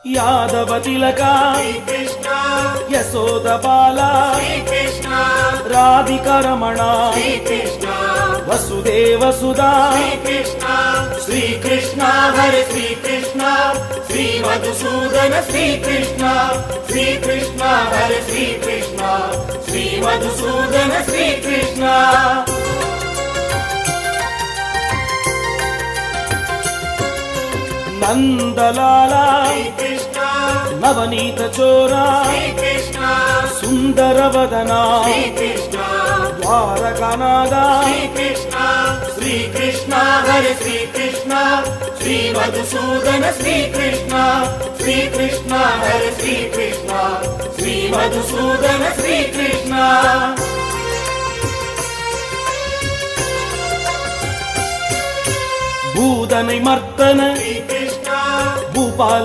యాదవ తిలక యశోద బాల రాధిక రమణ వసుదేవ సుధా శ్రీకృష్ణ హరే శ్రీకృష్ణ శ్రీ మధుసూదన శ్రీకృష్ణ శ్రీకృష్ణ హరే శ్రీకృష్ణ శ్రీ మధుసూదన శ్రీకృష్ణ నందలాల నవనీత చోరా సుందర వదనా ద్వారకానాథ శ్రీకృష్ణ హరే శ్రీకృష్ణ శ్రీ మధుసూదన శ్రీకృష్ణ శ్రీకృష్ణ హరే శ్రీకృష్ణ శ్రీ మధుసూదన శ్రీకృష్ణ భూదనై మర్దన భూపాల